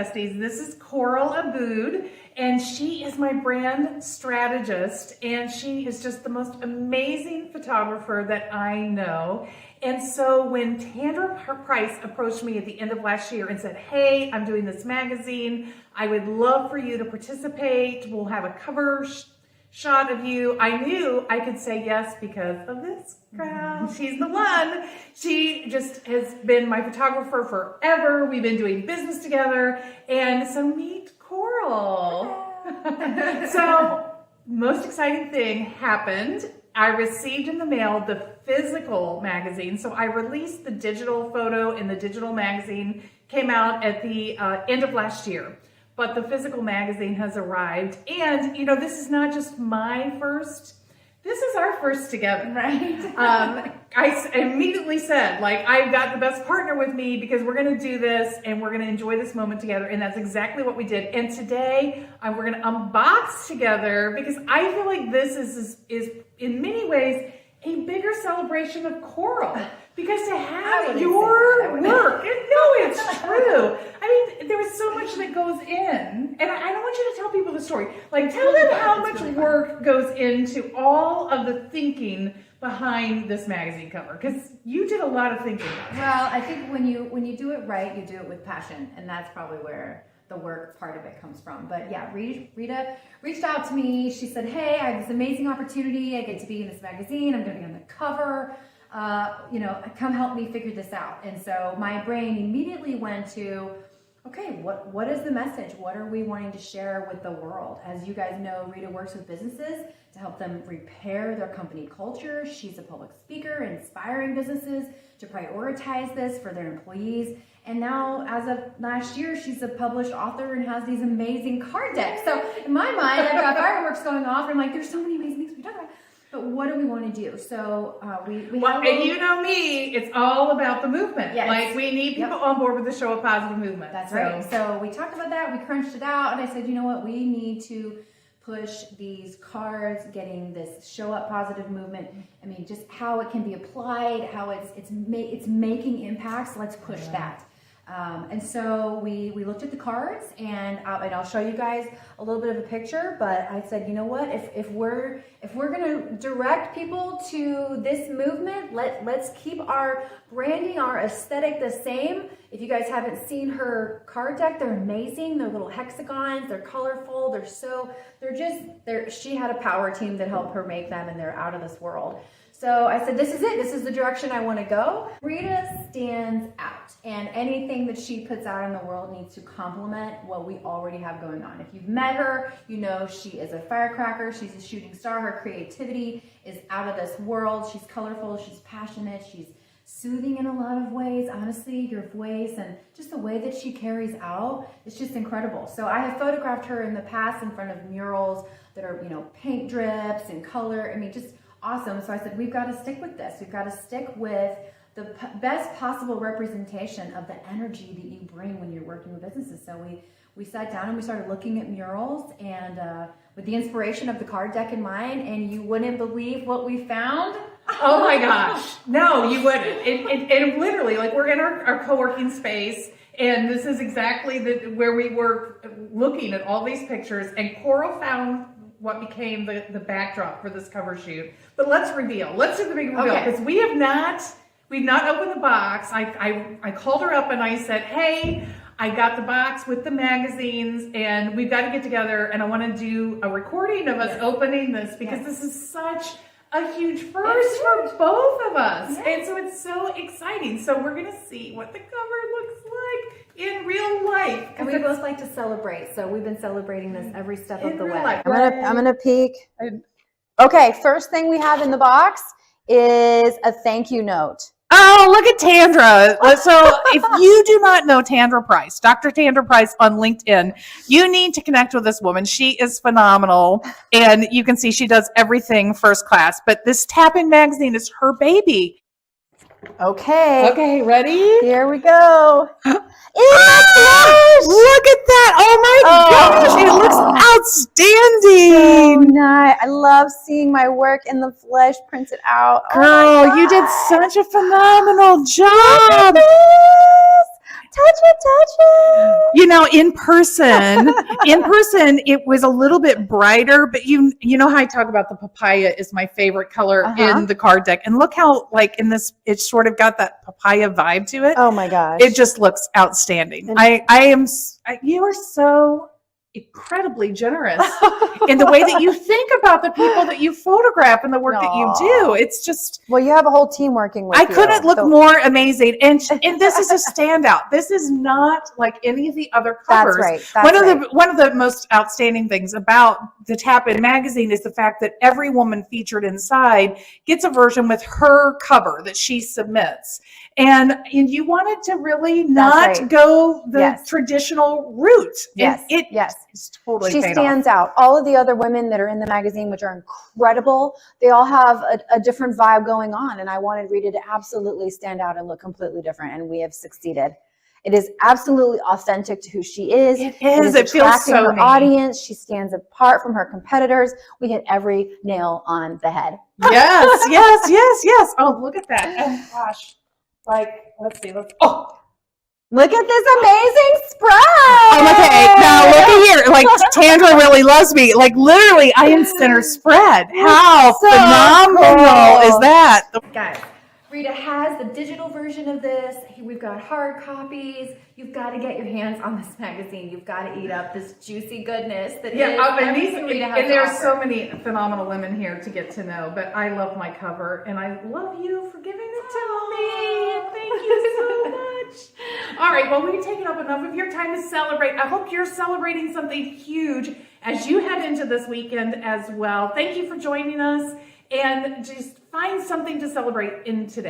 Besties. This is Coral Abood, and she is my brand strategist, and she is just the most amazing photographer that I know. And so when Tandra Price approached me at the end of last year and said, hey, I'm doing this magazine, I would love for you to participate. We'll have a cover shot of you. I knew I could say yes because of this girl. She's the one. She just has been my photographer forever. We've been doing business together. And so meet Coral. So most exciting thing happened. I received in the mail the physical magazine. So I released the digital photo, and the digital magazine came out at the end of last year. But the physical magazine has arrived. And, you know, this is not just my first, this is our first together. Right. I immediately said, like, I've got the best partner with me because we're going to do this and we're going to enjoy this moment together. And that's exactly what we did. And today we're going to unbox together because I feel like this is in many ways a bigger celebration of Coral. Because to have your work, no, it's true. I mean, there was so much that goes in, and I don't want you to tell people the story. Like, tell them how much work goes into all of the thinking behind this magazine cover, because you did a lot of thinking. Well, I think when you do it right, you do it with passion, and that's probably where the work part of it comes from. But yeah, Rita reached out to me. She said, hey, I have this amazing opportunity. I get to be in this magazine. I'm going to be on the cover. Come help me figure this out. And so my brain immediately went to, okay, what is the message? What are we wanting to share with the world? As you guys know, Rita works with businesses to help them repair their company culture. She's a public speaker, inspiring businesses to prioritize this for their employees. And now, as of last year, she's a published author and has these amazing card decks. So in my mind, I've got fireworks going off, and I'm like, there's so many amazing things we talk about. But what do we want to do? So and you know me, it's all about the movement. Yes. Like, we need people on board with the Show Up Positive movement. That's right. So we talked about that. We crunched it out, and I said, you know what? We need to push these cards, getting this Show Up Positive movement. I mean, just how it can be applied, how it's making impacts. Let's push that. And so we looked at the cards, and I'll show you guys a little bit of a picture, but I said, you know what, if we're going to direct people to this movement, let's keep our branding, our aesthetic the same. If you guys haven't seen her card deck, they're amazing. They're little hexagons, they're colorful, she had a power team that helped her make them, and they're out of this world. So I said, this is it. This is the direction I want to go. Rita stands out, and anything that she puts out in the world needs to complement what we already have going on. If you've met her, you know she is a firecracker. She's a shooting star. Her creativity is out of this world. She's colorful. She's passionate. She's soothing in a lot of ways. Honestly, your voice and just the way that she carries out, it's just incredible. So I have photographed her in the past in front of murals that are, paint drips and color. I mean, just awesome. So I said, we've got to stick with this. We've got to stick with the best possible representation of the energy that you bring when you're working with businesses. So we sat down and we started looking at murals, and with the inspiration of the card deck in mind, and you wouldn't believe what we found. Oh my gosh. No, you wouldn't. And literally, like, we're in our co-working space, and this is exactly where we were looking at all these pictures, and Coral found what became the backdrop for this cover shoot. But let's do the big reveal, because we've not opened the box. I called her up and I said, hey, I got the box with the magazines, and we've got to get together, and I want to do a recording of us opening this, because this is such a huge first for both of us. Yes. And so it's so exciting. So we're going to see what the cover looks like in real life. And we both like to celebrate, so we've been celebrating this every step of the way. Life. I'm gonna peek. Okay, first thing we have in the box is a thank you note. Oh, look at Tandra. So if you do not know Tandra Price, Dr. Tandra Price on LinkedIn, you need to connect with this woman. She is phenomenal. And you can see she does everything first class. But this Tap-In magazine is her baby. Okay. Okay, ready? Here we go. Look at that. Oh my gosh. It looks outstanding. So nice. I love seeing my work in the flesh printed out. Girl, you did such a phenomenal job. Touch it. You know, in person, it was a little bit brighter, but you know how I talk about the papaya is my favorite color in the card deck. And look how, like, in this, it's sort of got that papaya vibe to it. Oh my gosh. It just looks outstanding. You are so incredibly generous in the way that you think about the people that you photograph and the work that you do. It's just, well, you have a whole team working with I you. couldn't look more amazing. And this is a standout. This is not like any of the other covers. That's right. One of the most outstanding things about the Tap In magazine is the fact that every woman featured inside gets a version with her cover that she submits. And you wanted to really not go the traditional route. Yes. It's totally She paid stands out. All of the other women that are in the magazine, which are incredible, they all have a different vibe going on. And I wanted Rita to absolutely stand out and look completely different. And we have succeeded. It is absolutely authentic to who she is. It is. It feels so her audience. She stands apart from her competitors. We hit every nail on the head. Yes. Oh, look at that. Oh, gosh. Like, let's see. Look at this amazing spread. Okay, now look at here. Like, Tandra really loves me. Like, literally, I am center spread. How phenomenal is that? Guys, Rita has the digital version of this. We've got hard copies. You've got to get your hands on this magazine. You've got to eat up this juicy goodness that is everything Rita has to and there's offer. so many phenomenal women here to get to know. But I love my cover, and I love you for giving it to me. Thank you so much. All right, well, we've taken up enough of your time to celebrate. I hope you're celebrating something huge as you head into this weekend as well. Thank you for joining us, and just find something to celebrate in today.